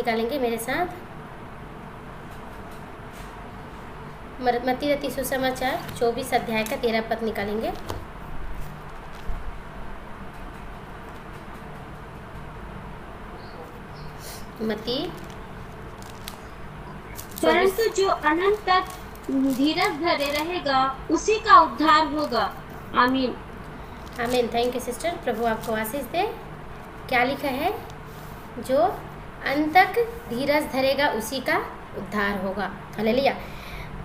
निकालेंगे मेरे साथ। मत्ती रति सुसमाचार 24 अध्याय का 13 पद निकालेंगे। मत्ती। परंतु जो अनंत तक धीरज धरे रहेगा उसी का उद्धार होगा। आमीन। आमीन। थैंक यू सिस्टर, प्रभु आपको आशीष दे। क्या लिखा है? जो अंत तक धीरज धरेगा उसी का उद्धार होगा। हालेलुया।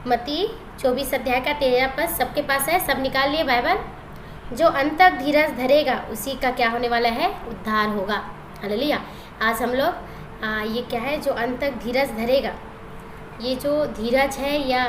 मत्ती 24 अध्याय का 13 पद सबके पास है? सब निकाल लिए बाइबल? जो अंत तक धीरज धरेगा उसी का क्या होने वाला है? उद्धार होगा। हालेलुया। आज हम लोग ये क्या है? जो अंत तक धीरज धरेगा, ये जो धीरज है या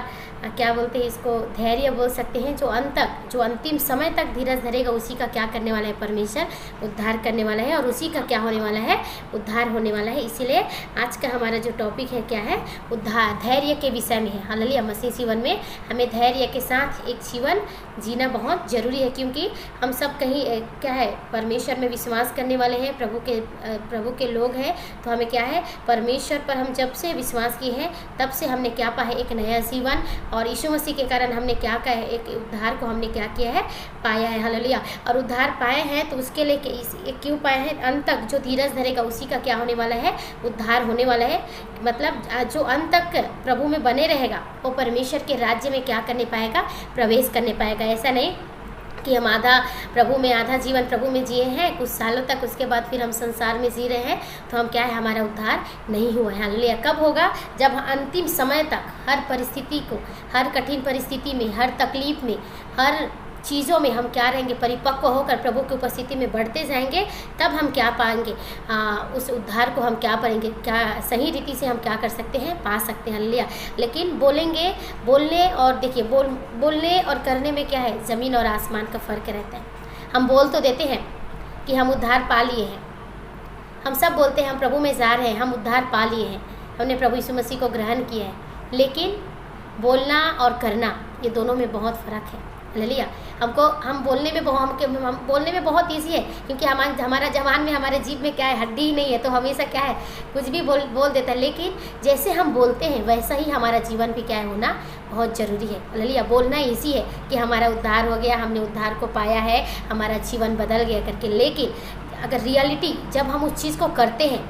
क्या बोलते हैं इसको, धैर्य बोल सकते हैं। जो अंत तक, जो अंतिम समय तक धीरज धरेगा उसी का क्या करने वाला है? परमेश्वर उद्धार करने वाला है और उसी का क्या होने वाला है? उद्धार होने वाला है। इसीलिए आज का हमारा जो टॉपिक है क्या है? उद्धार, धैर्य के विषय में है। हालेलुया। मसीह जीवन में हमें धैर्य के साथ एक जीवन जीना बहुत ज़रूरी है, क्योंकि हम सब कहीं क्या है, परमेश्वर में विश्वास करने वाले हैं, प्रभु के लोग हैं। तो हमें क्या है, परमेश्वर पर हम जब से विश्वास किए हैं तब से हमने क्या पाया? एक नया जीवन। और यीशु मसीह के कारण हमने क्या कहा है? एक उद्धार को हमने क्या किया है? पाया है। हालेलुया। और उद्धार पाए हैं तो उसके लिए क्यों पाए हैं? अंत तक जो धीरज धरेगा उसी का क्या होने वाला है? उद्धार होने वाला है। मतलब जो अंत तक प्रभु में बने रहेगा वो परमेश्वर के राज्य में क्या करने पाएगा? प्रवेश करने पाएगा। ऐसा नहीं कि हम आधा प्रभु में, आधा जीवन प्रभु में जिए हैं कुछ सालों तक, उसके बाद फिर हम संसार में जी रहे हैं तो हम क्या है, हमारा उद्धार नहीं हुआ है। हालेलुया। कब होगा? जब अंतिम समय तक हर परिस्थिति को, हर कठिन परिस्थिति में, हर तकलीफ में, हर चीज़ों में हम क्या रहेंगे? परिपक्व होकर प्रभु की उपस्थिति में बढ़ते जाएंगे, तब हम क्या पाएंगे? उस उद्धार को हम क्या पाएंगे? क्या सही रीति से हम क्या कर सकते हैं? पा सकते हैं। हालेलुया। लेकिन बोलने और देखिए, बोलने और करने में क्या है? ज़मीन और आसमान का फ़र्क रहता है। हम बोल तो देते हैं कि हम उद्धार पा लिए हैं, हम सब बोलते हैं हम प्रभु में जा रहे हैं, हम उद्धार पा लिए हैं, हमने प्रभु यीशु मसीह को ग्रहण किया है, लेकिन बोलना और करना ये दोनों में बहुत फ़र्क है। हालेलुया। हम बोलने में बहुत ईजी है, क्योंकि हमारा जवान में, हमारे जीभ में क्या है? हड्डी ही नहीं है, तो हमेशा क्या है? कुछ भी बोल देता है। लेकिन जैसे हम बोलते हैं वैसा ही हमारा जीवन भी क्या है? होना बहुत ज़रूरी है। हालेलुया। बोलना ईजी है कि हमारा उद्धार हो गया, हमने उद्धार को पाया है, हमारा जीवन बदल गया करके। लेकिन अगर रियलिटी जब हम उस चीज़ को करते हैं,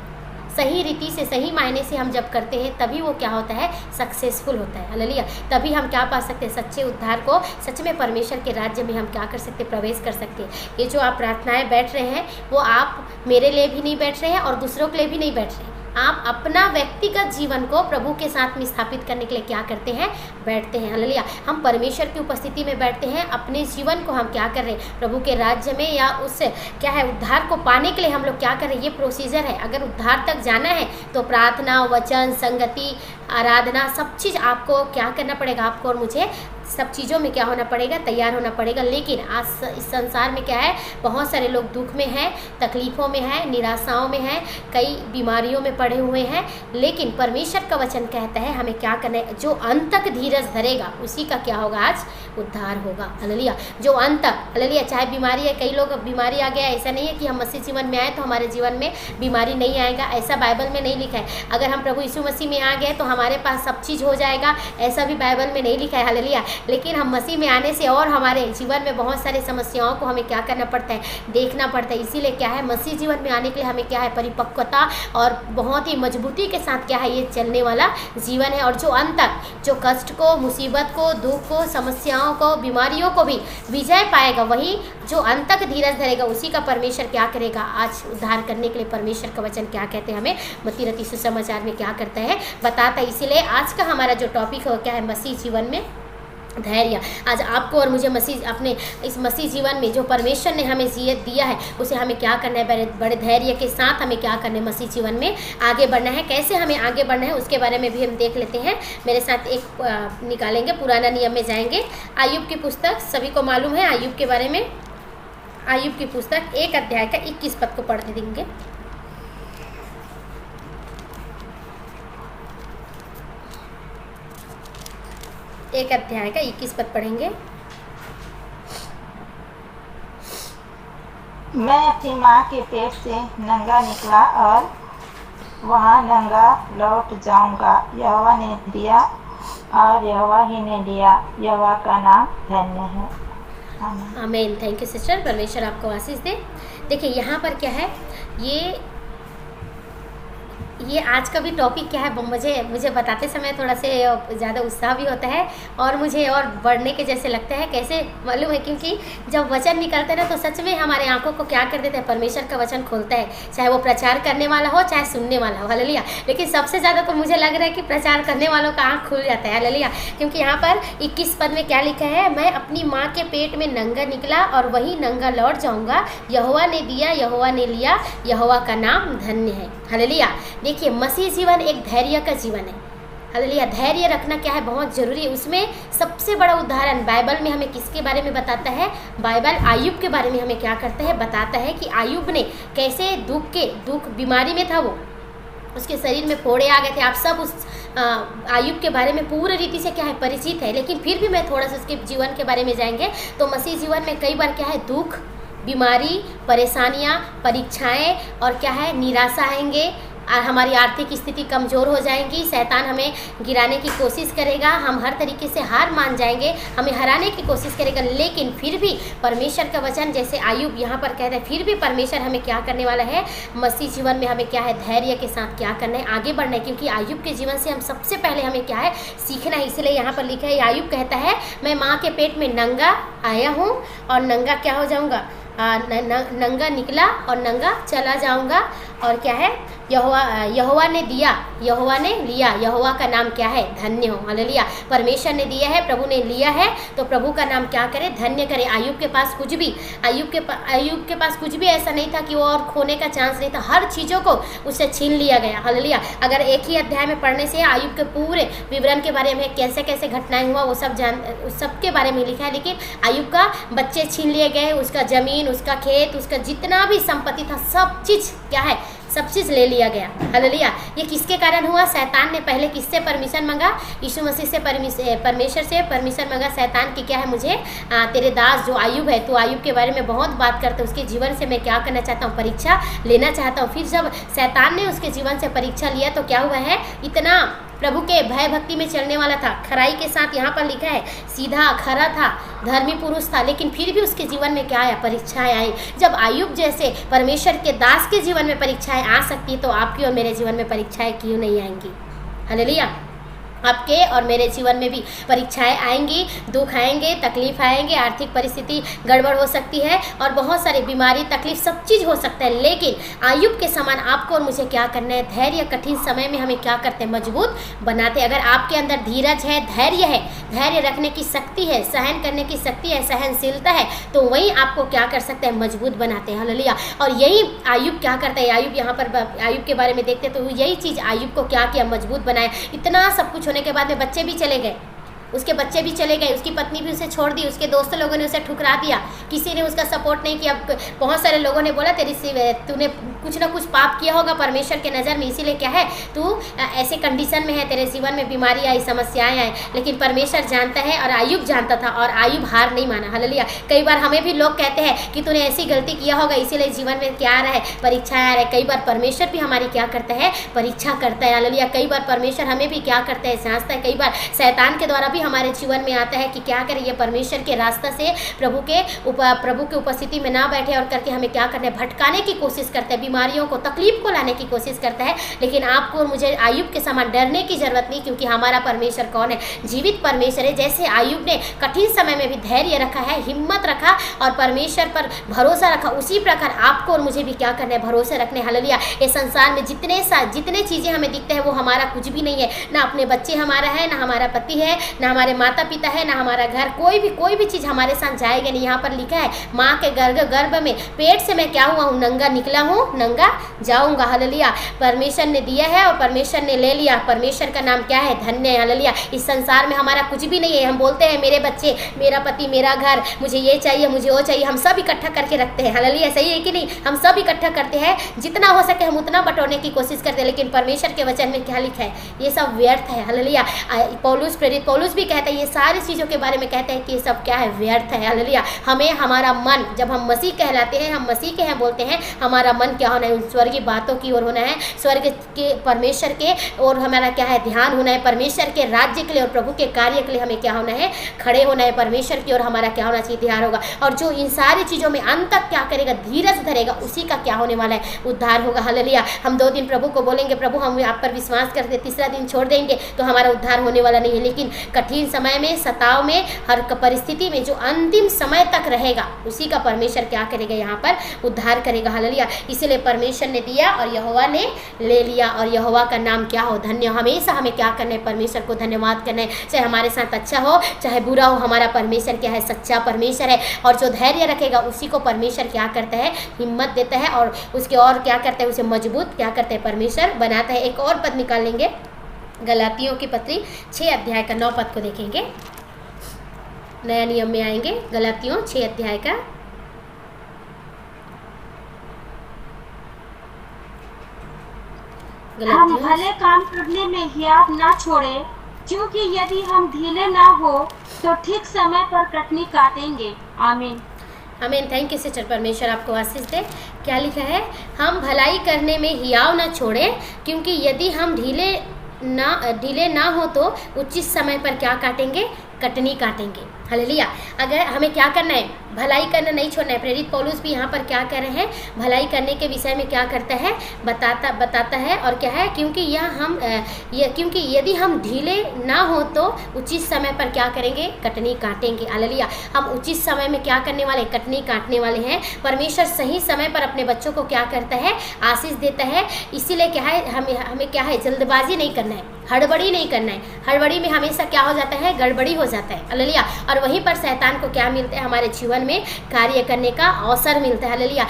सही रीति से, सही मायने से हम जब करते हैं, तभी वो क्या होता है? सक्सेसफुल होता है। हालेलुया। तभी हम क्या पा सकते हैं? सच्चे उद्धार को, सच में परमेश्वर के राज्य में हम क्या कर सकते हैं? प्रवेश कर सकते हैं। ये जो आप प्रार्थनाएं बैठ रहे हैं, वो आप मेरे लिए भी नहीं बैठ रहे हैं और दूसरों के लिए भी नहीं बैठ रहे हैं। आप अपना व्यक्तिगत जीवन को प्रभु के साथ में स्थापित करने के लिए क्या करते हैं? बैठते हैं। हालेलुया। हम परमेश्वर की उपस्थिति में बैठते हैं, अपने जीवन को हम क्या कर रहे हैं? प्रभु के राज्य में या उस क्या है, उद्धार को पाने के लिए हम लोग क्या कर रहे हैं? ये प्रोसीजर है। अगर उद्धार तक जाना है तो प्रार्थना, वचन, संगति, आराधना, सब चीज़ आपको क्या करना पड़ेगा? आपको और मुझे सब चीज़ों में क्या होना पड़ेगा? तैयार होना पड़ेगा। लेकिन आज इस संसार में क्या है? बहुत सारे लोग दुख में हैं, तकलीफ़ों में हैं, निराशाओं में हैं, कई बीमारियों में पड़े हुए हैं। लेकिन परमेश्वर का वचन कहता है हमें क्या करना है? जो अंत तक धीरज धरेगा उसी का क्या होगा? आज उद्धार होगा। हालेलुया। जो अंत तक, हालेलुया। चाहे बीमारी है, कई लोग बीमारी आ गया, ऐसा नहीं है कि हम मसीह जीवन में आए तो हमारे जीवन में बीमारी नहीं आएगा, ऐसा बाइबल में नहीं लिखा है। अगर हम प्रभु यीशु मसीह में आ गए तो हमारे पास सब चीज़ हो जाएगा, ऐसा भी बाइबल में नहीं लिखा है। हालेलुया। लेकिन हम मसीह में आने से और हमारे जीवन में बहुत सारी समस्याओं को हमें क्या करना पड़ता है? देखना पड़ता है। इसीलिए क्या है? मसीह जीवन में आने के लिए हमें क्या है? परिपक्वता और बहुत ही मजबूती के साथ क्या है? ये चलने वाला जीवन है। और जो अंत तक, जो कष्ट को, मुसीबत को, दुख को, समस्याओं को, बीमारियों को भी विजय पाएगा, वही जो अंत तक धीरज धरेगा उसी का परमेश्वर क्या करेगा? आज उद्धार करने के लिए परमेश्वर का वचन क्या कहते हैं? हमें मत्ती रति सुसमाचार में क्या करता है? बताता है। इसीलिए आज का हमारा जो टॉपिक है क्या है? मसीह जीवन में धैर्य। आज आपको और मुझे अपने इस मसीह जीवन में जो परमेश्वर ने हमें जीत दिया है, उसे हमें क्या करना है? बड़े धैर्य के साथ हमें क्या करना है? मसीह जीवन में आगे बढ़ना है। कैसे हमें आगे बढ़ना है उसके बारे में भी हम देख लेते हैं। मेरे साथ एक निकालेंगे, पुराना नियम में जाएंगे। आयुब की पुस्तक, सभी को मालूम है आयुब के बारे में। आयुब की पुस्तक 1 अध्याय का 21 पद को पढ़ देंगे। एक अध्याय का 21 पद पढ़ेंगे। मैं अपनी माँ के पेट से नंगा निकला और वहाँ नंगा लौट जाऊंगा। यहोवा ने दिया और यहोवा ही ने लिया, यहोवा का नाम धन्य है। आमीन। आमीन। थैंक यू सिस्टर, परमेश्वर आपको आशीष दे। देखिए यहाँ पर क्या है, ये आज का भी टॉपिक क्या है, मुझे बताते समय थोड़ा से ज़्यादा उत्साह भी होता है और मुझे और बढ़ने के जैसे लगता है। कैसे मालूम है, क्योंकि जब वचन निकलता है ना तो सच में हमारे आंखों को क्या कर देता है, परमेश्वर का वचन खोलता है, चाहे वो प्रचार करने वाला हो चाहे सुनने वाला हो। हालेलुया। लेकिन सबसे ज़्यादा तो मुझे लग रहा है कि प्रचार करने वालों का आँख खुल जाता है। हालेलुया। क्योंकि यहाँ पर 21 पद में क्या लिखा है, मैं अपनी माँ के पेट में नंगा निकला और वही नंगा लौट जाऊँगा। यहोवा ने दिया, यहोवा ने लिया, यहोवा का नाम धन्य है। हालेलुया। देखिए मसीह जीवन एक धैर्य का जीवन है। हालेलुया। धैर्य रखना क्या है, बहुत जरूरी है। उसमें सबसे बड़ा उदाहरण बाइबल में हमें किसके बारे में बताता है, बाइबल आयुब के बारे में हमें क्या करता है, बताता है कि आयुब ने कैसे दुख बीमारी में था, वो उसके शरीर में फोड़े आ गए थे। आप सब उस आयुब के बारे में पूरी रीति से क्या है, परिचित है। लेकिन फिर भी मैं थोड़ा सा उसके जीवन के बारे में जाएंगे तो मसीह जीवन में कई बार क्या है, दुख, बीमारी, परेशानियाँ, परीक्षाएं और क्या है, निराशा आएंगे, हमारी आर्थिक स्थिति कमज़ोर हो जाएगी, शैतान हमें गिराने की कोशिश करेगा, हम हर तरीके से हार मान जाएंगे, हमें हराने की कोशिश करेगा। लेकिन फिर भी परमेश्वर का वचन, जैसे आयुब यहाँ पर कहता है, फिर भी परमेश्वर हमें क्या करने वाला है, मसीह जीवन में हमें क्या है, धैर्य के साथ क्या करना है, आगे बढ़ना है। क्योंकि आयुब के जीवन से हम सबसे पहले हमें क्या है, सीखना है। इसलिए यहाँ पर लिखा है, आयुब कहता है मैं माँ के पेट में नंगा आया हूँ और नंगा क्या हो जाऊँगा, नंगा निकला और नंगा चला जाऊँगा। और क्या है, यहोवा ने दिया, यहोवा ने लिया, यहोवा का नाम क्या है, धन्य हो। हालेलुया। परमेश्वर ने दिया है, प्रभु ने लिया है, तो प्रभु का नाम क्या करे, धन्य करे। आयुब के पास कुछ भी ऐसा नहीं था कि वो और खोने का चांस नहीं था, हर चीज़ों को उससे छीन लिया गया। हालेलुया। अगर एक ही अध्याय में पढ़ने से आयुब के पूरे विवरण के बारे में कैसे कैसे घटनाएं हुआ वो सब के बारे में लिखा है। लेकिन आयुब का बच्चे छीन लिए गए, उसका ज़मीन, उसका खेत, उसका जितना भी संपत्ति था, सब चीज़ क्या है, सब चीज़ ले लिया गया। हालेलुया। ये किसके कारण हुआ, शैतान ने पहले किससे परमिशन मांगा, यीशु मसीह से परमेश्वर से परमिशन मांगा। शैतान की क्या है, मुझे तेरे दास जो आयुब है, तो आयुब के बारे में बहुत बात करते, उसके जीवन से मैं क्या करना चाहता हूँ, परीक्षा लेना चाहता हूँ। फिर जब शैतान ने उसके जीवन से परीक्षा लिया तो क्या हुआ है, इतना प्रभु के भय भक्ति में चलने वाला था, खराई के साथ, यहाँ पर लिखा है सीधा खरा था, धर्मी पुरुष था, लेकिन फिर भी उसके जीवन में क्या आया, परीक्षाएं आई। जब आयुब जैसे परमेश्वर के दास के जीवन में परीक्षाएं आ सकती है तो आपकी और मेरे जीवन में परीक्षाएं क्यों नहीं आएंगी। हालेलुया। आपके और मेरे जीवन में भी परीक्षाएं आएंगी, दुख आएंगे, तकलीफ आएंगे, आर्थिक परिस्थिति गड़बड़ हो सकती है और बहुत सारी बीमारी, तकलीफ, सब चीज़ हो सकता है। लेकिन आयुब के समान आपको और मुझे क्या करना है, धैर्य कठिन समय में हमें क्या करते हैं, मजबूत बनाते। अगर आपके अंदर धीरज है, धैर्य है, धैर्य रखने की शक्ति है, सहन करने की शक्ति है, सहनशीलता है, तो वही आपको क्या कर सकते हैं, मजबूत बनाते हैं। हालेलुया। और यही आयुब क्या करता है, आयुब यहाँ पर आयुब के बारे में देखते हैं तो यही चीज़ आयुब को क्या किया, मजबूत बनाया। इतना सब कुछ होने के बाद में बच्चे भी चले गए, उसके बच्चे भी चले गए, उसकी पत्नी भी उसे छोड़ दी, उसके दोस्त लोगों ने उसे ठुकरा दिया, किसी ने उसका सपोर्ट नहीं किया। बहुत सारे लोगों ने बोला तूने कुछ ना कुछ पाप किया होगा परमेश्वर के नज़र में, इसीलिए क्या है तू ऐसे कंडीशन में है, तेरे जीवन में बीमारी आई, समस्याएं आई। लेकिन परमेश्वर जानता है और आयुब जानता था और आयुब हार नहीं माना। हालेलुया। कई बार हमें भी लोग कहते हैं कि तूने ऐसी गलती किया होगा इसीलिए जीवन में क्या आ रहा है, परीक्षाएं आ रहा है। कई बार परमेश्वर भी हमारी क्या करता है, परीक्षा करता है। हालेलुया। कई बार परमेश्वर हमें भी क्या करता है, जांचता है। कई बार शैतान के द्वारा हमारे जीवन में आता है कि क्या करें, ये परमेश्वर के रास्ता से प्रभु के उपस्थिति में ना बैठे और करके हमें क्या करना है, भटकाने की कोशिश करते हैं, बीमारियों को, तकलीफ को लाने की कोशिश करता है। लेकिन आपको और मुझे आयुब के समान डरने की जरूरत नहीं, क्योंकि हमारा परमेश्वर कौन है, जीवित परमेश्वर है। जैसे आयुब ने कठिन समय में भी धैर्य रखा है, हिम्मत रखा और परमेश्वर पर भरोसा रखा, उसी प्रकार आपको और मुझे भी क्या करना है, भरोसे रखने। हालेलुया। ये संसार में जितने चीज़ें हमें दिखते हैं वो हमारा कुछ भी नहीं है। ना अपने बच्चे हमारा है, ना हमारा पति है, ना हमारे माता पिता है, ना हमारा घर, कोई भी चीज़ हमारे साथ जाएगा नहीं। यहाँ पर लिखा है माँ के गर्भ में पेट से मैं क्या हुआ हूँ, नंगा निकला हूँ, नंगा जाऊँगा। हालेलुया। परमेश्वर ने दिया है और परमेश्वर ने ले लिया, परमेश्वर का नाम क्या है, धन्य है। हालेलुया। इस संसार में हमारा कुछ भी नहीं है। हम बोलते हैं मेरे बच्चे, मेरा पति, मेरा घर, मुझे ये चाहिए, मुझे वो चाहिए, हम सब इकट्ठा करके रखते हैं। हालेलुया। सही है कि नहीं, हम सब इकट्ठा करते हैं, जितना हो सके हम उतना बटोरने की कोशिश करते हैं। लेकिन परमेश्वर के वचन में क्या लिखा है, ये सब व्यर्थ है। हालेलुया। पौलुस भी कहते हैं, ये सारी चीज़ों के बारे में कहते हैं कि ये सब क्या है, व्यर्थ है। हालेलुया। हमें हमारा मन, जब हम मसीह कहलाते हैं, हम मसीह के हैं बोलते हैं, हमारा मन क्या होना है, स्वर्गीय बातों की ओर होना है, स्वर्ग के परमेश्वर के और हमारा क्या है, ध्यान होना है, परमेश्वर के राज्य के लिए और प्रभु के कार्य के लिए हमें क्या होना है, खड़े होना है परमेश्वर की। और हमारा क्या होना चाहिए, ध्यान होगा। और जो इन सारी चीज़ों में अंत तक क्या करेगा, धीरज धरेगा, उसी का क्या होने वाला है, उद्धार होगा। हालेलुया। हम 2 दिन प्रभु को बोलेंगे, प्रभु हम आप पर विश्वास करते, तीसरा दिन छोड़ देंगे तो हमारा उद्धार होने वाला नहीं है। लेकिन कठिन समय में, सताव में, हर परिस्थिति में जो अंतिम समय तक रहेगा, उसी का परमेश्वर क्या करेगा, यहाँ पर उद्धार करेगा। हालेलुया। इसलिए परमेश्वर ने दिया और यहोवा ने ले लिया, और यहोवा का नाम क्या हो, धन्य। हमेशा हमें क्या करना है, परमेश्वर को धन्यवाद करना है। चाहे हमारे साथ अच्छा हो चाहे बुरा हो, हमारा परमेश्वर क्या है, सच्चा परमेश्वर है। और जो धैर्य रखेगा उसी को परमेश्वर क्या करता है, हिम्मत देता है, और उसके और क्या करता है, उसे मजबूत क्या करते हैं, परमेश्वर बनाता है। एक और पद निकाल लेंगे, गलातियों की पत्री 6 अध्याय का 9 पद को देखेंगे। नया नियम में आएंगे, गलातियों 6 अध्याय का हम भले काम करने में हियाव ना छोड़े, क्योंकि यदि हम ढीले ना हो तो ठीक समय पर कटनी काटेंगे। आमीन। आमीन। थैंक यू सिस्टर, परमेश्वर आपको आशीष दे। क्या लिखा है, हम भलाई करने में हियाव ना छोड़े, क्योंकि यदि हम ढीले ना हो तो उचित समय पर क्या काटेंगे, कटनी काटेंगे। हालेलुया। अगर हमें क्या करना है, भलाई करना नहीं छोड़ना है। प्रेरित पौलुस भी यहाँ पर क्या कर रहे हैं, भलाई करने के विषय में क्या करता है, बताता है। और क्या है, क्योंकि यदि हम ढीले ना हो तो उचित समय पर क्या करेंगे, कटनी काटेंगे। हालेलुया। हम उचित समय में क्या करने वाले, कटनी काटने वाले हैं। परमेश्वर सही समय पर अपने बच्चों को क्या करता है, आशीष देता है। इसीलिए क्या है, हमें क्या है, जल्दबाजी नहीं करना है, हड़बड़ी नहीं करना है। हड़बड़ी में हमेशा क्या हो जाता है, गड़बड़ी हो जाता है। हालेलुया। और वहीं पर शैतान को क्या मिलता है, हमारे जीवन में कार्य करने का अवसर मिलता है। हालेलुया।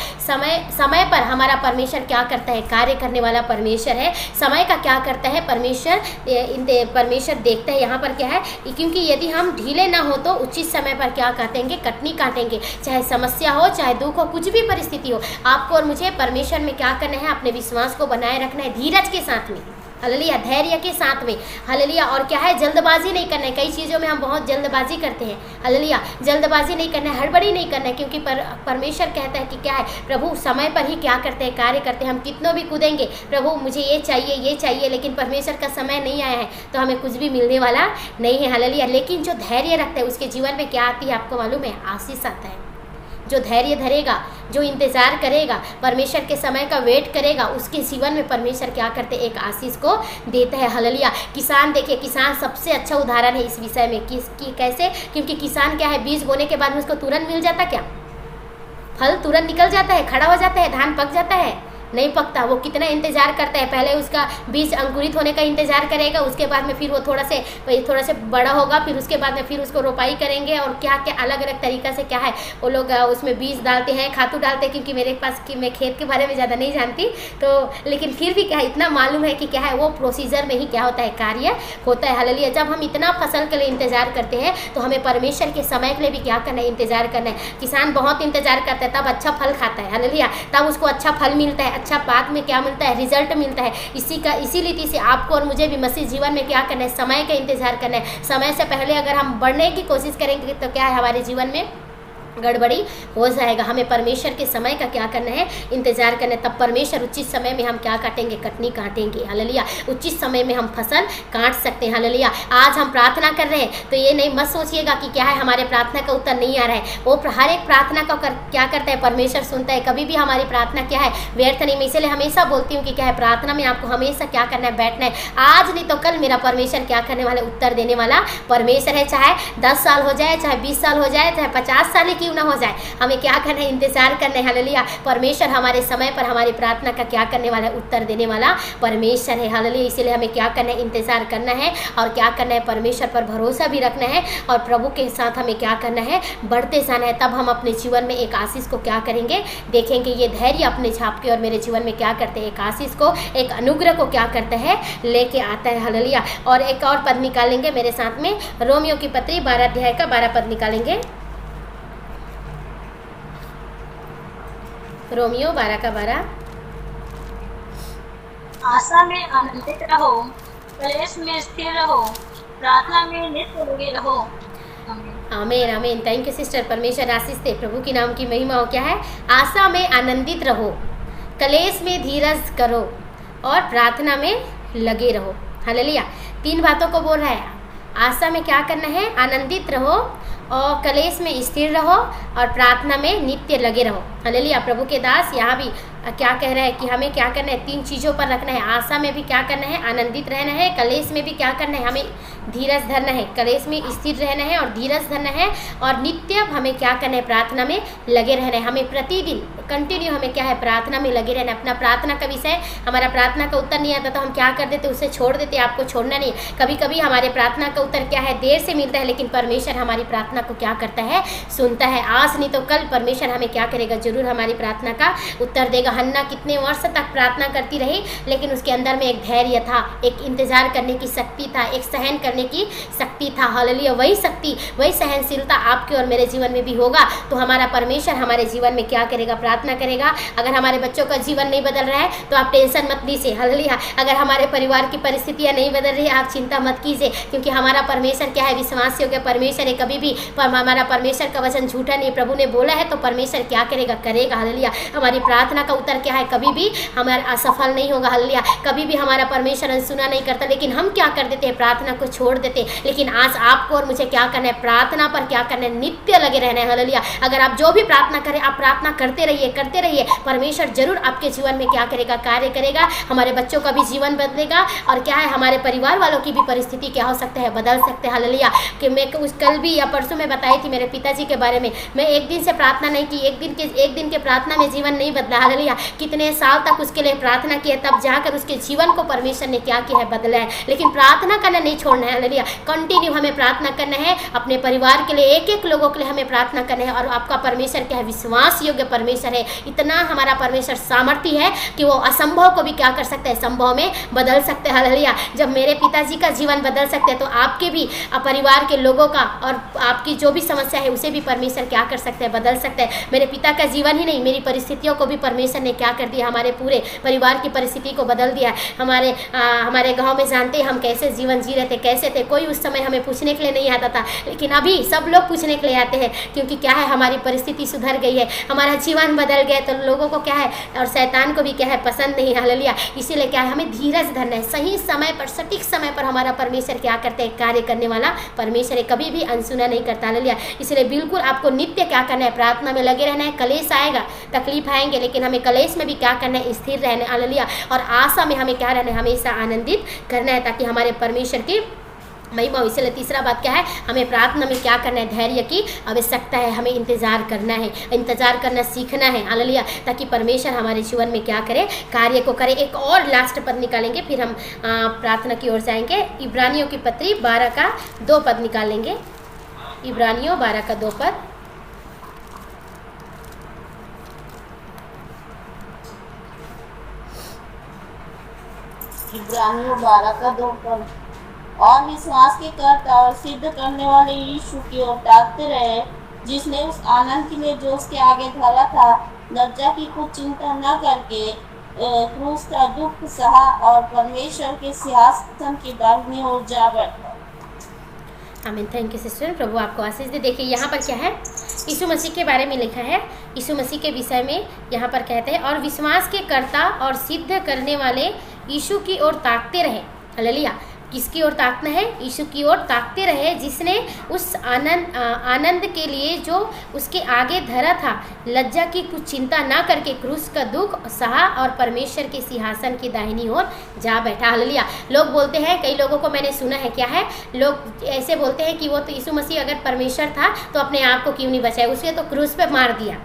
समय पर हमारा परमेश्वर क्या करता है, कार्य करने वाला परमेश्वर है। समय का क्या करता है, परमेश्वर देखता है। यहाँ पर क्या है, क्योंकि यदि हम ढीले ना हो तो उचित समय पर क्या काटेंगे, कटनी काटेंगे। चाहे समस्या हो, चाहे दुख हो, कुछ भी परिस्थिति हो, आपको और मुझे परमेश्वर में क्या करना है, अपने विश्वास को बनाए रखना है, धीरज के साथ में। हालेलुया। धैर्य के साथ में। हालेलुया। और क्या है, जल्दबाजी नहीं करना है। कई चीज़ों में हम बहुत जल्दबाजी करते हैं। हालेलुया। जल्दबाजी नहीं करना है, हड़बड़ी नहीं करना है, क्योंकि परमेश्वर कहता है कि क्या है, प्रभु समय पर ही क्या करते हैं, कार्य करते हैं। हम कितनों भी कूदेंगे, प्रभु मुझे ये चाहिए, लेकिन परमेश्वर का समय नहीं आया है तो हमें कुछ भी मिलने वाला नहीं है। हालेलुया। लेकिन जो धैर्य रखता है उसके जीवन में क्या आती है, आपको मालूम है, आशीष आता है। जो धैर्य धरेगा, जो इंतज़ार करेगा, परमेश्वर के समय का वेट करेगा, उसके जीवन में परमेश्वर क्या करते, एक आशीष को देता है। हालेलुया। किसान, देखिए, किसान सबसे अच्छा उदाहरण है इस विषय में। कैसे, क्योंकि किसान क्या है, बीज बोने के बाद में उसको तुरंत मिल जाता, क्या फल तुरंत निकल जाता है, खड़ा हो जाता है, धान पक जाता है, नहीं पकता। वो कितना इंतजार करता है, पहले उसका बीज अंकुरित होने का इंतजार करेगा, उसके बाद में फिर वो थोड़ा से बड़ा होगा, फिर उसके बाद में फिर उसको रोपाई करेंगे, और क्या क्या अलग अलग तरीक़ा से क्या है वो लोग उसमें बीज डालते हैं, खातू डालते हैं। क्योंकि मेरे पास मैं खेत के बारे में ज़्यादा नहीं जानती, तो लेकिन फिर भी क्या है, इतना मालूम है कि क्या है, वो प्रोसीजर में ही क्या होता है, कार्य होता है। हालेलुया। जब हम इतना फसल के लिए इंतजार करते हैं तो हमें परमेश्वर के समय के लिए भी क्या करना है, इंतजार करना है। किसान बहुत इंतजार करता है, तब अच्छा फल खाता है। हालेलुया। तब उसको अच्छा फल मिलता है, अच्छा पाक में क्या मिलता है, रिजल्ट मिलता है। इसी रीति से आपको और मुझे भी मसीह जीवन में क्या करना है, समय का इंतजार करना है। समय से पहले अगर हम बढ़ने की कोशिश करेंगे तो क्या है, हमारे जीवन में गड़बड़ी हो जाएगा। हमें परमेश्वर के समय का क्या करना है, इंतजार करना है। तब परमेश्वर उचित समय में हम क्या काटेंगे, कटनी काटेंगे। हालेलुया। उचित समय में हम फसल काट सकते हैं। हालेलुया। आज हम प्रार्थना कर रहे हैं तो ये नहीं मत सोचिएगा कि क्या है, हमारे प्रार्थना का उत्तर नहीं आ रहा है। वो हर एक प्रार्थना का क्या करता है, परमेश्वर सुनता है। कभी भी हमारी प्रार्थना क्या है, व्यर्थ नहीं। मैं इसलिए हमेशा बोलती हूँ कि क्या है, प्रार्थना में आपको हमेशा क्या करना है, बैठना है। आज नहीं तो कल मेरा परमेश्वर क्या करने वाला, उत्तर देने वाला परमेश्वर है। चाहे 10 साल हो जाए, चाहे 20 साल हो जाए, चाहे 50 साल क्यों ना हो जाए, हमें क्या करना है, इंतजार करना है। हालेलुया। परमेश्वर हमारे समय पर हमारी प्रार्थना का क्या करने वाला है, उत्तर देने वाला परमेश्वर है। हालेलुया। इसलिए हमें क्या करना है, इंतजार करना है, और क्या करना है, परमेश्वर पर भरोसा भी रखना है, और प्रभु के साथ हमें क्या करना है, बढ़ते जाना है। तब हम अपने जीवन में एक आशीष को क्या करेंगे, देखेंगे। ये धैर्य अपने छाप के और मेरे जीवन में क्या करते हैं, एक आशीष को, एक अनुग्रह को क्या करता है, लेके आता है। हालेलुया। और एक और पद निकालेंगे मेरे साथ में, रोमियो की पत्री 12 अध्याय का 12 पद निकालेंगे। रोमियो 12 का 12। आशा में आनंदित रहो, क्लेश में स्थिर रहो, प्रार्थना में नित्य लगे रहो। आमीन आमीन। थैंक यू सिस्टर, परमेश्वर आशीष दे। प्रभु की नाम की महिमा हो। क्या है? आशा में आनंदित रहो, कलेश में धीरज करो और प्रार्थना में लगे रहो। हालेलुया। 3 बातों को बोल रहा है। आशा में क्या करना है? आनंदित रहो, और कलेश में स्थिर रहो, और प्रार्थना में नित्य लगे रहो। हालेलुया। प्रभु के दास यहाँ भी क्या कह रहे हैं कि हमें क्या करना है? 3 चीज़ों पर रखना है। आशा में भी क्या करना है? आनंदित रहना है। कलेश में भी क्या करना है? हमें धीरज धरना है। कलेश में स्थिर रहना है और धीरज धरना है, और नित्य हमें क्या करना है? प्रार्थना में लगे रहना है। हमें प्रतिदिन कंटिन्यू हमें क्या है? प्रार्थना में लगे रहना है। अपना प्रार्थना का विषय, हमारा प्रार्थना का उत्तर नहीं आता तो हम क्या कर देते? उसे छोड़ देते। आपको छोड़ना नहीं। कभी कभी हमारे प्रार्थना का उत्तर क्या है? देर से मिलता है, लेकिन परमेश्वर हमारी प्रार्थना को क्या करता है? सुनता है। आज नहीं तो कल परमेश्वर हमें क्या करेगा? जरूर हमारी प्रार्थना का उत्तर देगा। हन्ना कितने वर्ष तक प्रार्थना करती रही, लेकिन उसके अंदर में एक धैर्य था, एक इंतजार करने की शक्ति था, एक सहन करने की शक्ति था। हालेलुया। वही शक्ति, वही सहनशीलता आपके और मेरे जीवन में भी होगा तो हमारा परमेश्वर हमारे जीवन में क्या करेगा? प्रार्थना करेगा। अगर हमारे बच्चों का जीवन नहीं बदल रहा है तो आप टेंशन मत लीजिए। हालेलुया। अगर हमारे परिवार की परिस्थितियां नहीं बदल रही है, आप चिंता मत कीजिए, क्योंकि हमारा परमेश्वर क्या है? विश्वास योग्य परमेश्वर है। कभी भी हमारा परमेश्वर का वचन झूठा नहीं। प्रभु ने बोला है तो परमेश्वर क्या करेगा? करेगा। हालेलुया। हमारी प्रार्थना का उत्तर क्या है? कभी भी हमारा असफल नहीं होगा। हालेलुया। कभी भी हमारा परमेश्वर अनसुना नहीं करता, लेकिन हम क्या कर देते हैं? प्रार्थना को छोड़ देते। लेकिन आज आपको और मुझे क्या करना है? प्रार्थना पर क्या करना है? नित्य लगे रहना है। हालेलुया। अगर आप जो भी प्रार्थना करें, आप प्रार्थना करते रहिए, करते रहिए। परमेश्वर जरूर आपके जीवन में क्या करेगा? कार्य करेगा। हमारे बच्चों का भी जीवन बदलेगा, और क्या है? हमारे परिवार वालों की भी परिस्थिति क्या हो सकता है? बदल सकते हैं। हालेलुया। कि मैं उस कल भी या परसों में बताई थी मेरे पिताजी के बारे में। मैं एक दिन से प्रार्थना नहीं की, एक दिन के प्रार्थना में जीवन नहीं बदला। हालेलुया। कितने साल तक उसके लिए प्रार्थना की है, तब जाकर उसके जीवन को परमेश्वर ने क्या किया है? बदला है। लेकिन प्रार्थना करना नहीं छोड़ना है। हालेलुया। कंटिन्यू हमें प्रार्थना करना है। अपने परिवार के लिए, एक एक लोगों के लिए हमें प्रार्थना करना है। और आपका परमेश्वर क्या है? विश्वास योग्य परमेश्वर है। इतना हमारा परमेश्वर सामर्थ्य है कि वो असंभव को भी क्या कर सकते हैं? संभव में बदल सकते हैं। हालेलुया। जब मेरे पिताजी का जीवन बदल सकते हैं तो आपके भी परिवार के लोगों का और आपकी जो भी समस्या है उसे भी परमेश्वर क्या कर सकते हैं? बदल सकते हैं। मेरे पिता का जीवन ही नहीं, मेरी परिस्थितियों को भी परमेश्वर ने क्या कर दिया? हमारे पूरे परिवार की परिस्थिति को बदल दिया। हमारे गांव में जानते हैं हम कैसे जीवन जी रहे थे, कैसे थे। कोई उस समय हमें पूछने के लिए नहीं आता था, लेकिन अभी सब लोग पूछने के लिए आते हैं, क्योंकि क्या है? हमारी परिस्थिति सुधर गई है, हमारा जीवन बदल गया। तो लोगों को क्या है? और शैतान को भी क्या है? पसंद नहीं। हालेलुया। इसीलिए क्या है? हमें धीरज धरना है। सही समय पर, सटीक समय पर हमारा परमेश्वर क्या करते हैं? कार्य करने वाला परमेश्वर है। कभी भी अनसुना नहीं करता। हालेलुया। इसलिए बिल्कुल आपको नित्य क्या करना है? प्रार्थना में लगे रहना है। कलेश आएगा, तकलीफ आएंगे, लेकिन हमें कलेश में भी क्या करना है? स्थिर रहना है। हालेलुया। और आशा में हमें क्या रहना है? हमेशा आनंदित करना है, ताकि हमारे परमेश्वर की महिमा। इसलिए तीसरा बात क्या है? हमें प्रार्थना में क्या करना है? धैर्य की आवश्यकता है। हमें इंतजार करना है, इंतजार करना सीखना है। हालेलुया। ताकि परमेश्वर हमारे जीवन में क्या करे? कार्य को करे। एक और लास्ट पद निकालेंगे, फिर हम प्रार्थना की ओर जाएंगे। इब्रानियों की पत्री 12 का 2 पद निकालेंगे। इब्रानियों 12 का 2 पद। इब्रानियों 12 का 2 पद। और विश्वास के कर्ता और सिद्ध करने वाले यीशु की ओर ताकते रहे, जिसने उस आनंद के लिए जो उसके आगे धरा था, लज्जा की कुछ चिंता न करके क्रूस का दुख सहा और परमेश्वर के सिंहासन की दाहिनी ओर जा बैठा। आमीन। Thank you sister. प्रभु आपको आशीष दे। देखिए यहाँ पर क्या है? यीशु मसीह के बारे में लिखा है। यीशु मसीह के विषय में यहाँ पर कहते हैं, और विश्वास के कर्ता और सिद्ध करने वाले यीशु की ओर ताकते रहे। हालेलुया। किसकी ओर ताकना है? यीशु की ओर ताकते रहे, जिसने उस आनंद के लिए जो उसके आगे धरा था, लज्जा की कुछ चिंता ना करके क्रूस का दुख सहा और परमेश्वर के सिंहासन की दाहिनी ओर जा बैठा। हालेलुया। लोग बोलते हैं, कई लोगों को मैंने सुना है, क्या है? लोग ऐसे बोलते हैं कि वो तो यीशु मसीह अगर परमेश्वर था तो अपने आप को क्यों नहीं बचाया? उसे तो क्रूस पे मार दिया,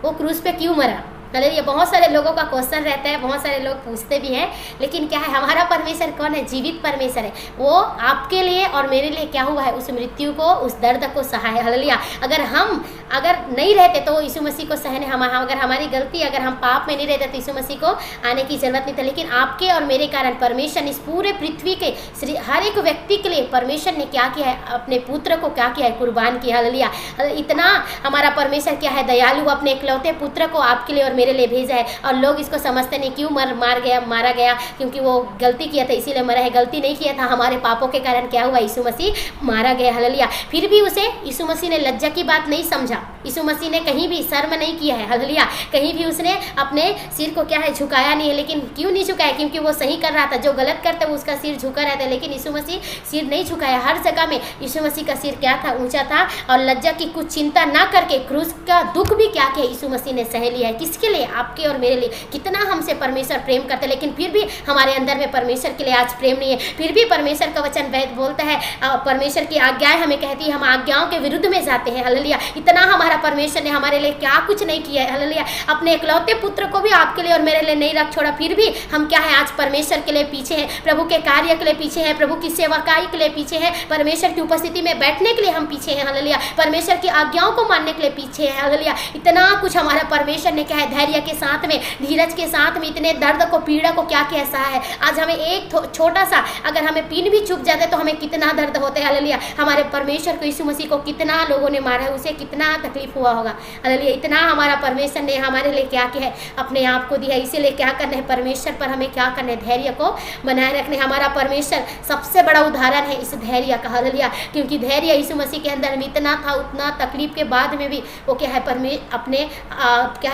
वो क्रूस पे क्यों मरा? ये बहुत सारे लोगों का क्वेश्चन रहता है, बहुत सारे लोग पूछते भी हैं। लेकिन क्या है? हमारा परमेश्वर कौन है? जीवित परमेश्वर है। वो आपके लिए और मेरे लिए क्या हुआ है? उस मृत्यु को, उस दर्द को सहा है। हालेलुया। अगर नहीं रहते तो यीशु मसीह को सहने, अगर हमारी गलती, अगर हम पाप में नहीं रहते तो यीशु मसीह को आने की जरूरत नहीं थी। लेकिन आपके और मेरे कारण परमेश्वर ने इस पूरे पृथ्वी के हर एक व्यक्ति के लिए परमेश्वर ने क्या किया है? अपने पुत्र को क्या किया है? कुर्बान किया। हालेलुया। इतना हमारा परमेश्वर क्या है? दयालु। अपने इकलौते पुत्र को आपके लिए और मेरे लिए भेजा है। और लोग इसको समझते नहीं क्यों मारा गया, क्योंकि वो गलती किया था इसीलिए मरा है, गलती नहीं किया था, हमारे पापों के कारण क्या हुआ, यीशु मसीह मारा गया। हालेलुया। फिर भी उसे यीशु मसीह ने लज्जा की बात नहीं समझा, यीशु मसीह ने कहीं भी शर्म नहीं किया है। हालेलुया। कहीं भी उसने अपने सिर को क्या है झुकाया नहीं है। लेकिन क्यों नहीं झुकाया, क्योंकि वो सही कर रहा था, जो गलत करता वो उसका सिर झुका रहता है, लेकिन यीशु मसीह सिर नहीं झुकाया। हर जगह में यीशु मसीह का सिर क्या था, ऊंचा था, और लज्जा की कुछ चिंता ना करके क्रूस का दुख भी क्या किया यीशु मसीह ने सह लिया है। किसके लिए, आपके और मेरे लिए। कितना हमसे परमेश्वर प्रेम करते, लेकिन फिर भी हमारे अंदर में परमेश्वर के लिए आज प्रेम नहीं है। फिर भी परमेश्वर का वचन बोलता है, परमेश्वर की आज्ञाएं हमें कहती है, हम आज्ञाओं के विरुद्ध में जाते हैं। हालेलुया। इतना हमारा परमेश्वर ने हमारे लिए क्या कुछ नहीं किया है। हालेलुया। अपने इकलौते पुत्र को भी आपके लिए और मेरे लिए नहीं रख छोड़ा, फिर भी हम क्या है आज परमेश्वर के लिए पीछे हैं, प्रभु के कार्य के लिए पीछे हैं, प्रभु की सेवकाई के लिए पीछे हैं, परमेश्वर की उपस्थिति में बैठने के लिए हम पीछे हैं। हालेलुया। परमेश्वर की आज्ञाओं को मानने के लिए पीछे हैं। हालेलुया। इतना कुछ हमारा परमेश्वर ने क्या है धैर्य के साथ में, धीरज के साथ में, इतने दर्द को, पीड़ा को क्या क्या सहा है। आज हमें एक छोटा सा अगर हमें पिन भी चुभ जाता है तो हमें कितना दर्द होता है। हालेलुया। हमारे परमेश्वर को, यीशु मसीह को कितना लोगों ने मारा है, उसे कितना तकलीफ हुआ होगा। हालेलुया। इतना हमारा परमेश्वर ने हमारे लिए क्या किया है, अपने आप को दिया है। इसीलिए क्या करना है, परमेश्वर पर हमें क्या करना है, धैर्य को बनाए रखने। हमारा परमेश्वर सबसे बड़ा उदाहरण है इस धैर्य का। हालेलुया। क्योंकि धैर्य यीशु मसीह के अंदर में इतना था, उतना तकलीफ के बाद में भी वो क्या है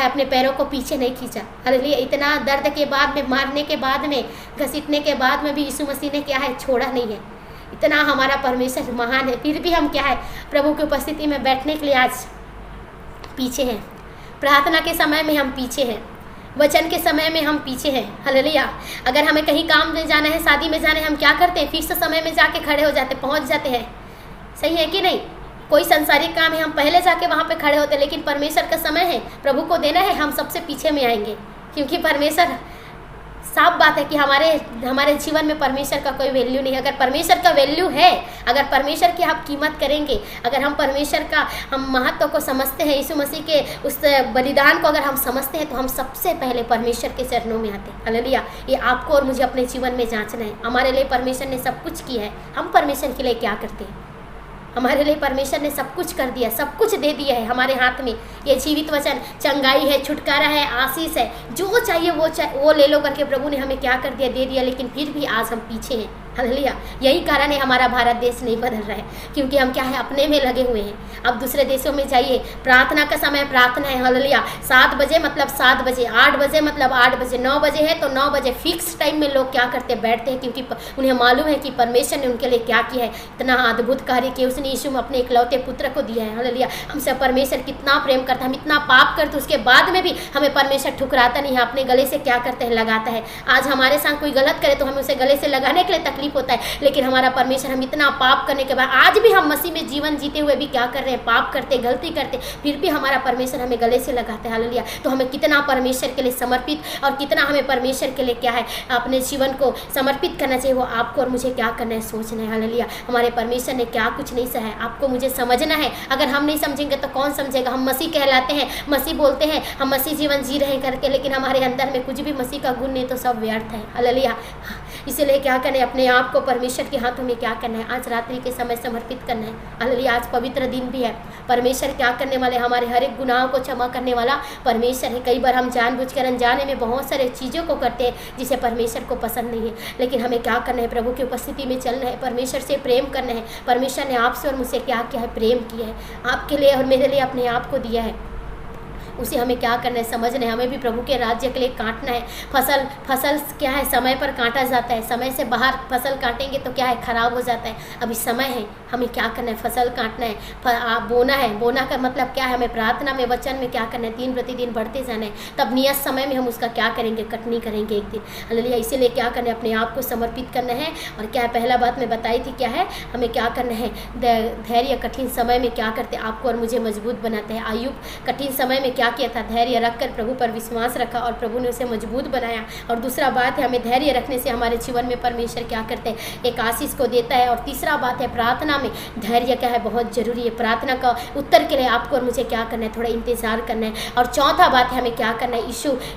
अपने पैरों को पीछे नहीं खींचा। हालेलुया। इतना दर्द के बाद में, मारने के बाद में, घसीटने के बाद में भी यीशु मसीह ने क्या है छोड़ा नहीं है। इतना हमारा परमेश्वर महान है, फिर भी हम क्या है प्रभु की उपस्थिति में बैठने के लिए आज पीछे हैं। प्रार्थना के समय में हम पीछे हैं, वचन के समय में हम पीछे हैं। हालेलुया। अगर हमें कहीं काम में जाना है, शादी में जाना है, हम क्या करते हैं, फिक्स समय में जाके खड़े हो जाते, पहुंच जाते हैं। सही है कि नहीं। कोई संसारिक काम है, हम पहले जाके वहाँ पे खड़े होते हैं, लेकिन परमेश्वर का समय है, प्रभु को देना है, हम सबसे पीछे में आएंगे। क्योंकि परमेश्वर, साफ बात है कि हमारे जीवन में परमेश्वर का कोई वैल्यू नहीं है। अगर परमेश्वर का वैल्यू है, अगर परमेश्वर की आप कीमत करेंगे, अगर हम परमेश्वर का हम महत्व को समझते हैं, यीशु मसीह के उस बलिदान को अगर हम समझते हैं, तो हम सबसे पहले परमेश्वर के चरणों में आते हैं। हालेलुया। ये आपको और मुझे अपने जीवन में जांचना है। हमारे लिए परमेश्वर ने सब कुछ किया है, हम परमेश्वर के लिए क्या करते हैं। हमारे लिए परमेश्वर ने सब कुछ कर दिया, सब कुछ दे दिया है हमारे हाथ में। ये जीवित वचन, चंगाई है, छुटकारा है, आशीष है, जो चाहिए वो ले लो करके प्रभु ने हमें क्या कर दिया, दे दिया। लेकिन फिर भी आज हम पीछे हैं। हालेलुया। यही कारण है हमारा भारत देश नहीं बदल रहा है, क्योंकि हम क्या है अपने में लगे हुए हैं। अब दूसरे देशों में जाइए, प्रार्थना का समय प्रार्थना है। हालेलुया। 7 बजे मतलब 7 बजे, 8 बजे मतलब 8 बजे, 9 बजे है तो 9 बजे फिक्स टाइम में लोग क्या करते हैं, बैठते हैं, क्योंकि उन्हें मालूम है कि परमेश्वर ने उनके लिए क्या किया है, इतना अद्भुत कार्य किया। उसने यीशु में अपने इकलौते पुत्र को दिया है। हालेलुया। हमसे परमेश्वर कितना प्रेम करता है, हम इतना पाप करते उसके बाद में भी हमें परमेश्वर ठुकराता नहीं है, अपने गले से क्या करते हैं, लगाता है। आज हमारे साथ कोई गलत करे तो हमें उसे गले से लगाने के लिए तकलीफ होता है, लेकिन हमारा परमेश्वर, हम इतना पाप करने के बाद आज भी हम मसीह में जीवन जीते हुए भी क्या कर रहे हैं, पाप करते, गलती करते, फिर भी हमारा परमेश्वर हमें गले से लगाता है। हालेलुया। तो हमें कितना परमेश्वर के लिए समर्पित और कितना हमें परमेश्वर के लिए क्या है अपने जीवन को समर्पित करना चाहिए, वो आपको और मुझे क्या करना है, सोचना है। हालेलुया। हमारे परमेश्वर ने क्या कुछ नहीं सहा है, आपको मुझे समझना है। अगर हम नहीं समझेंगे तो कौन समझेगा। हम मसीह कहलाते हैं, मसीह बोलते हैं, हम मसीह जीवन जी रहे हैं करके, लेकिन हमारे अंदर में कुछ भी मसीह का गुण नहीं तो सब व्यर्थ है। हालेलुया। इसीलिए क्या करना है, अपने आप को परमेश्वर के हाथों में क्या करना है, आज रात्रि के समय समर्पित करना है। हालेलुया। आज पवित्र दिन भी है। परमेश्वर क्या करने वाले, हमारे हर एक गुनाहों को क्षमा करने वाला परमेश्वर है। कई बार हम जानबूझकर अनजाने में बहुत सारे चीज़ों को करते हैं जिसे परमेश्वर को पसंद नहीं है, लेकिन हमें क्या करना है, प्रभु की उपस्थिति में चलना है, परमेश्वर से प्रेम करना है। परमेश्वर ने आपसे और मुझसे क्या किया है, प्रेम किया है, आपके लिए और मेरे लिए अपने आप को दिया है। उसे हमें क्या करना है, समझना है। हमें भी प्रभु के राज्य के लिए काटना है। फसल क्या है, समय पर काटा जाता है। समय से बाहर फसल काटेंगे तो क्या है, खराब हो जाता है। अभी समय है, हमें क्या करना है, फसल काटना है, बोना है। बोना का मतलब क्या है, हमें प्रार्थना में, वचन में क्या करना है, दिन प्रतिदिन बढ़ते जाना है। तब नियत समय में हम उसका क्या करेंगे, कटनी करेंगे एक दिन। हालेलुया। इसीलिए क्या करना है, अपने आप को समर्पित करना है। और क्या है, पहला बात मैं बताई थी, क्या है, हमें क्या करना है, धैर्य कठिन समय में क्या करते, आपको और मुझे मजबूत बनाते हैं। अय्यूब कठिन समय में क्या किया था, धैर्य रखकर प्रभु पर विश्वास रखा और प्रभु ने उसे मजबूत बनाया। और दूसरा बात है, हमें धैर्य रखने से हमारे जीवन में परमेश्वर क्या करते हैं, एक आशीष को देता है। और तीसरा बात है, प्रार्थना में धैर्य क्या है, बहुत जरूरी है। प्रार्थना का उत्तर के लिए आपको और मुझे क्या करना है, थोड़ा इंतजार करना है। और चौथा बात है, हमें क्या करना है,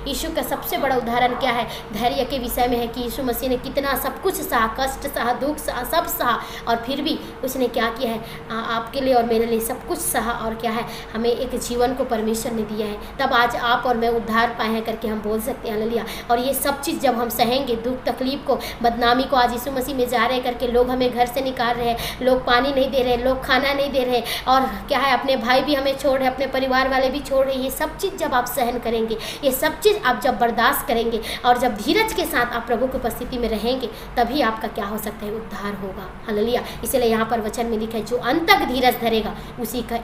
यीशु का सबसे बड़ा उदाहरण क्या है धैर्य के विषय में है कि यीशु मसीह ने कितना सब कुछ सहा, कष्ट सहा, दुख सहा, सब सहा, और फिर भी उसने क्या किया है, आपके लिए और मेरे लिए सब कुछ सहा। और क्या है, हमें एक जीवन को परमेश्वर ने दिया दिया है, तब आज आप और मैं उद्धार पाए हैं करके हम बोल सकते हैं। हालेलुया। और ये सब चीज़ जब हम सहेंगे, दुख तकलीफ को, बदनामी को, आज यीशु मसीह में जा रहे करके लोग हमें घर से निकाल रहे हैं, लोग पानी नहीं दे रहे, लोग खाना नहीं दे रहे, और क्या है अपने भाई भी हमें छोड़ रहे, अपने परिवार वाले भी छोड़ रहे, ये सब चीज़ जब आप सहन करेंगे, ये सब चीज़ आप जब बर्दाश्त करेंगे और जब धीरज के साथ आप प्रभु की उपस्थिति में रहेंगे, तभी आपका क्या हो सकता है, उद्धार होगा। हालेलुया। इसलिए यहाँ पर वचन में लिखा है, जो अंत तक धीरज धरेगा उसी का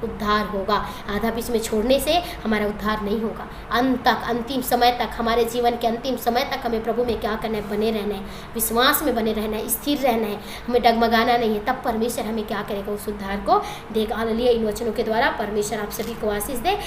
उद्धार होगा। आधा बीच में छोड़ने से हमारा उद्धार नहीं होगा। अंत तक, अंतिम समय तक, हमारे जीवन के अंतिम समय तक हमें प्रभु में क्या करना है, बने रहना है, विश्वास में बने रहना है, स्थिर रहना है, हमें डगमगाना नहीं है। तब परमेश्वर हमें क्या करेगा, उस उद्धार को देगा। हालेलुया। इन वचनों के द्वारा परमेश्वर आप सभी को आशीष दे।